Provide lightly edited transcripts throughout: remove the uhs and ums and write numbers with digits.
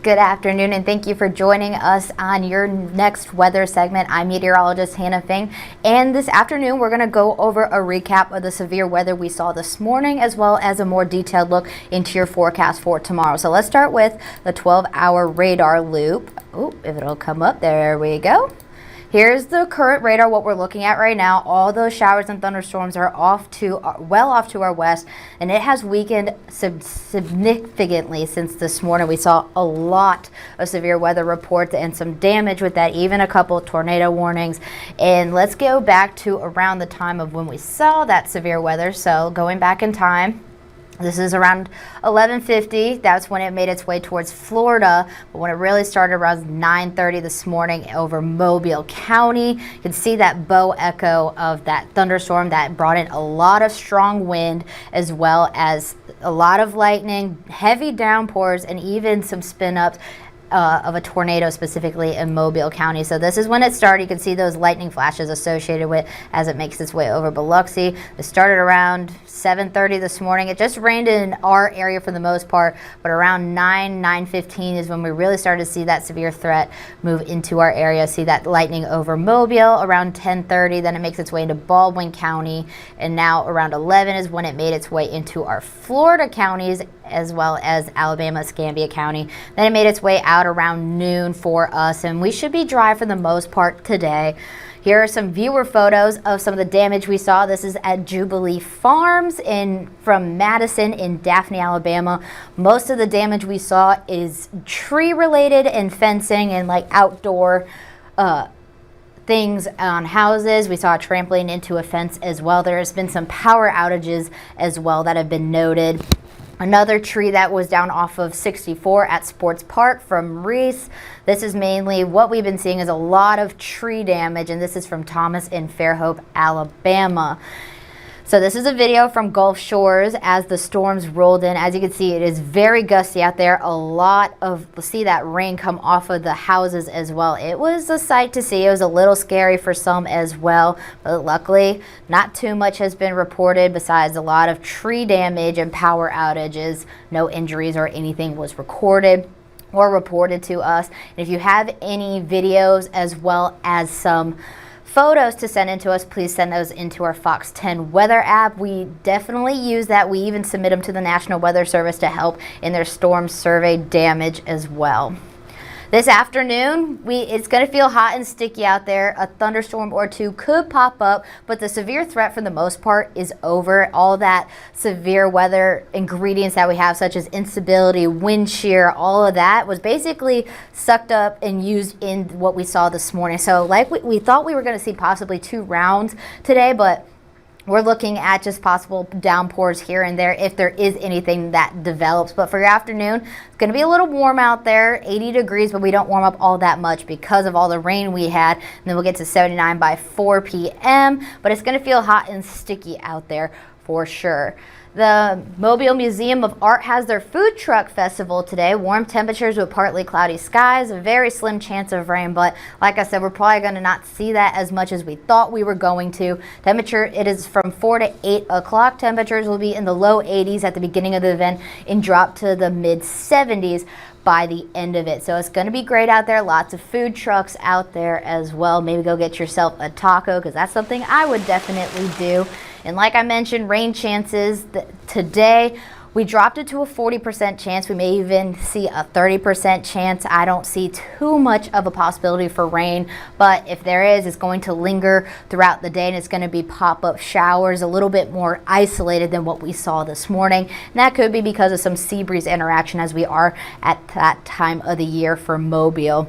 Good afternoon, and thank you for joining us on your next weather segment. I'm meteorologist Hannah Fink, and this afternoon we're going to go over a recap of the severe weather we saw this morning, as well as a more detailed look into your forecast for tomorrow. So let's start with the 12-hour radar loop. Oh, if it'll come up, there we go. Here's the current radar, what we're looking at right now. All those showers and thunderstorms are well off to our west, and it has weakened significantly since this morning. We saw a lot of severe weather reports and some damage with that, even a couple of tornado warnings. And let's go back to around the time of when we saw that severe weather. So going back in time, this is around 11:50. That's when it made its way towards Florida. But when it really started around 9:30 this morning over Mobile County, you can see that bow echo of that thunderstorm that brought in a lot of strong wind, as well as a lot of lightning, heavy downpours, and even some spin-ups of a tornado specifically in Mobile County. So this is when it started. You can see those lightning flashes associated with as it makes its way over Biloxi. It started around 7:30 this morning. It just rained in our area for the most part, but around 9:15 is when we really started to see that severe threat move into our area. See that lightning over Mobile around 10:30. Then it makes its way into Baldwin County, and now around 11 is when it made its way into our Florida counties, as well as Alabama, Escambia County. Then it made its way out around noon for us, and we should be dry for the most part today. Here are some viewer photos of some of the damage we saw. This is at Jubilee Farms from Madison in Daphne, Alabama. Most of the damage we saw is tree related and fencing and like outdoor things on houses. We saw a trampoline into a fence as well. There has been some power outages as well that have been noted. Another tree that was down off of 64 at Sports Park from Reese. This is mainly what we've been seeing is a lot of tree damage, and this is from Thomas in Fairhope, Alabama. So this is a video from Gulf Shores as the storms rolled in. As you can see, it is very gusty out there. See that rain come off of the houses as well. It was a sight to see. It was a little scary for some as well, but luckily not too much has been reported besides a lot of tree damage and power outages. No injuries or anything was recorded or reported to us. And if you have any videos as well as some photos to send in to us, please send those into our Fox 10 weather app. We definitely use that. We even submit them to the National Weather Service to help in their storm survey damage as well. This afternoon, it's going to feel hot and sticky out there. A thunderstorm or two could pop up, but the severe threat for the most part is over. All that severe weather ingredients that we have, such as instability, wind shear, all of that was basically sucked up and used in what we saw this morning. So like we thought we were going to see possibly 2 rounds today, but we're looking at just possible downpours here and there if there is anything that develops. But for your afternoon, it's going to be a little warm out there, 80 degrees, but we don't warm up all that much because of all the rain we had. And then we'll get to 79 by 4 p.m., but it's going to feel hot and sticky out there for sure. The Mobile Museum of Art has their food truck festival today. Warm temperatures with partly cloudy skies, a very slim chance of rain, but like I said, we're probably going to not see that as much as we thought we were going to. Temperature, it is from 4 to 8 o'clock. Temperatures will be in the low 80s at the beginning of the event and drop to the mid 70s by the end of it. So it's going to be great out there. Lots of food trucks out there as well. Maybe go get yourself a taco, because that's something I would definitely do. And like I mentioned, rain chances today, we dropped it to a 40% chance. We may even see a 30% chance. I don't see too much of a possibility for rain, but if there is, it's going to linger throughout the day, and it's going to be pop-up showers, a little bit more isolated than what we saw this morning. And that could be because of some sea breeze interaction as we are at that time of the year for Mobile.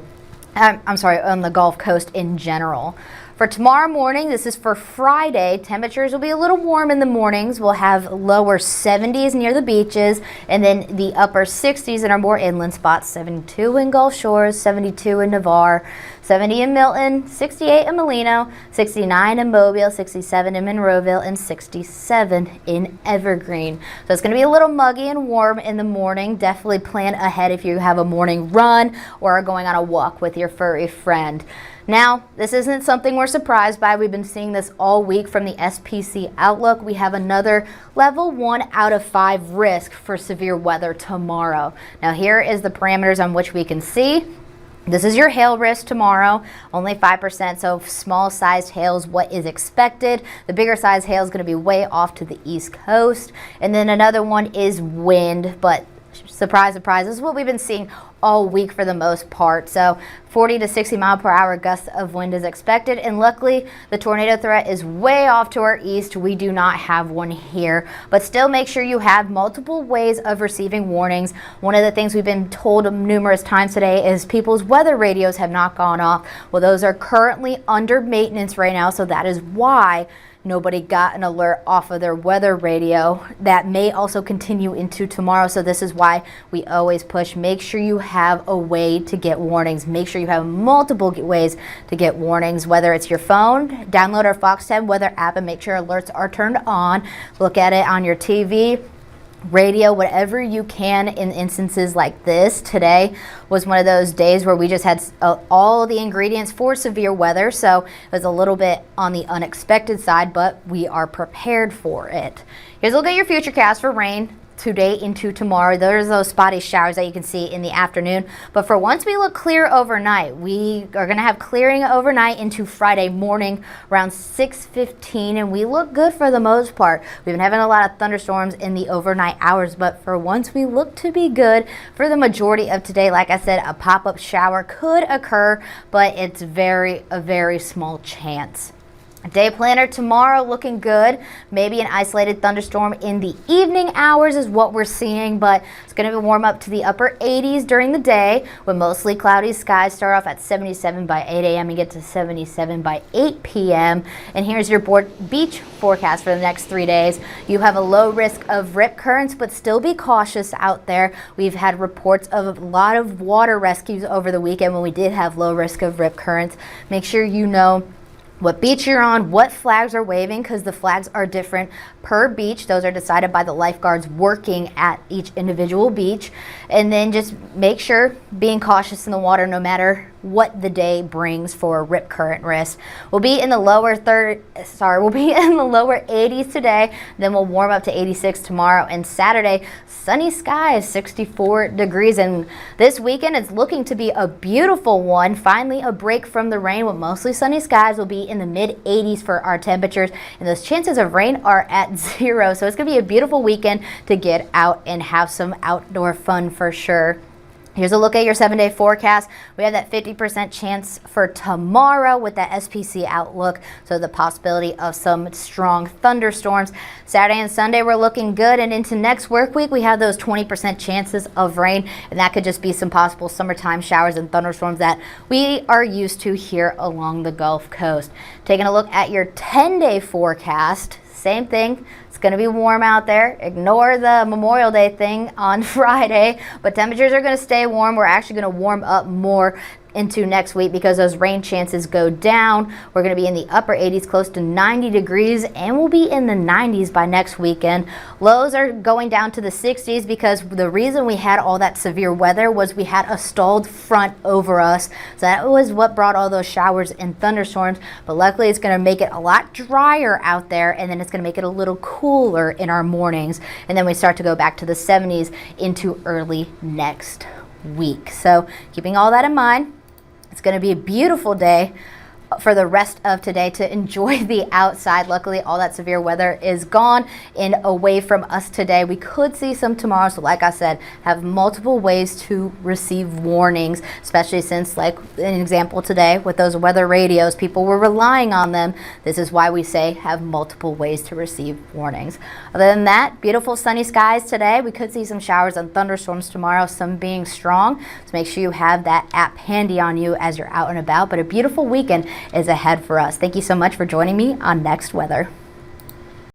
I'm sorry, on the Gulf Coast in general. For tomorrow morning, this is for Friday, temperatures will be a little warm in the mornings. We'll have lower 70s near the beaches, and then the upper 60s in our more inland spots. 72 in Gulf Shores, 72 in Navarre, 70 in Milton, 68 in Molino, 69 in Mobile, 67 in Monroeville, and 67 in Evergreen. So it's going to be a little muggy and warm in the morning. Definitely plan ahead if you have a morning run or are going on a walk with your furry friend. Now, this isn't something we're surprised by. We've been seeing this all week from the SPC Outlook. We have another level 1 out of 5 risk for severe weather tomorrow. Now, here is the parameters on which we can see. This is your hail risk tomorrow, only 5%, so small sized hail is what is expected. The bigger size hail is going to be way off to the east coast. And then another one is wind, but surprise, surprise, this is what we've been seeing all week for the most part. So 40 to 60 mile per hour gusts of wind is expected, and luckily the tornado threat is way off to our east. We do not have one here, but still make sure you have multiple ways of receiving warnings. One of the things we've been told numerous times today is people's weather radios have not gone off. Well, those are currently under maintenance right now, so that is why nobody got an alert off of their weather radio. That may also continue into tomorrow, so this is why we always push. Make sure you have a way to get warnings. Make sure you have multiple ways to get warnings, whether it's your phone, download our Fox 10 weather app and make sure alerts are turned on. Look at it on your TV, radio, whatever you can. In instances like this, today was one of those days where we just had all the ingredients for severe weather, so it was a little bit on the unexpected side, but we are prepared for it. Here's a look at your futurecast for rain today into tomorrow. There's those spotty showers that you can see in the afternoon, but for once we look clear overnight. We are going to have clearing overnight into Friday morning around 6:15, and we look good for the most part. We've been having a lot of thunderstorms in the overnight hours, but for once we look to be good for the majority of today. Like I said, a pop-up shower could occur, but it's a very small chance. Day planner tomorrow looking good. Maybe an isolated thunderstorm in the evening hours is what we're seeing, but it's going to warm up to the upper 80s during the day with mostly cloudy skies. Start off at 77 by 8 a.m. and get to 77 by 8 p.m. And here's your beach forecast for the next 3 days. You have a low risk of rip currents, but still be cautious out there. We've had reports of a lot of water rescues over the weekend when we did have low risk of rip currents. Make sure you know what beach you're on, what flags are waving, because the flags are different per beach. Those are decided by the lifeguards working at each individual beach. And then just make sure being cautious in the water no matter what the day brings for rip current risk. We'll be in the lower 80s today, then we'll warm up to 86 tomorrow, and Saturday sunny skies, 64 degrees. And this weekend it's looking to be a beautiful one. Finally a break from the rain with mostly sunny skies. Will be in the mid 80s for our temperatures, and those chances of rain are at 0. So it's gonna be a beautiful weekend to get out and have some outdoor fun for sure. Here's a look at your 7-day forecast. We have that 50% chance for tomorrow with that SPC outlook, so the possibility of some strong thunderstorms. Saturday and Sunday we're looking good, and into next work week we have those 20% chances of rain, and that could just be some possible summertime showers and thunderstorms that we are used to here along the Gulf Coast. Taking a look at your 10-day forecast, same thing. It's going to be warm out there. Ignore the Memorial Day thing on Friday, but temperatures are going to stay warm. We're actually going to warm up more into next week because those rain chances go down. We're going to be in the upper 80s, close to 90 degrees, and we'll be in the 90s by next weekend. Lows are going down to the 60s because the reason we had all that severe weather was we had a stalled front over us. So that was what brought all those showers and thunderstorms, but luckily it's going to make it a lot drier out there, and then it's going to make it a little cooler in our mornings, and then we start to go back to the 70s into early next week. So keeping all that in mind, it's going to be a beautiful day for the rest of today to enjoy the outside. Luckily, all that severe weather is gone and away from us today. We could see some tomorrow, so like I said, have multiple ways to receive warnings, especially since, like an example today with those weather radios, people were relying on them. This is why we say have multiple ways to receive warnings. Other than that, beautiful sunny skies today. We could see some showers and thunderstorms tomorrow, some being strong, so make sure you have that app handy on you as you're out and about. But a beautiful weekend is ahead for us. Thank you so much for joining me on Next Weather.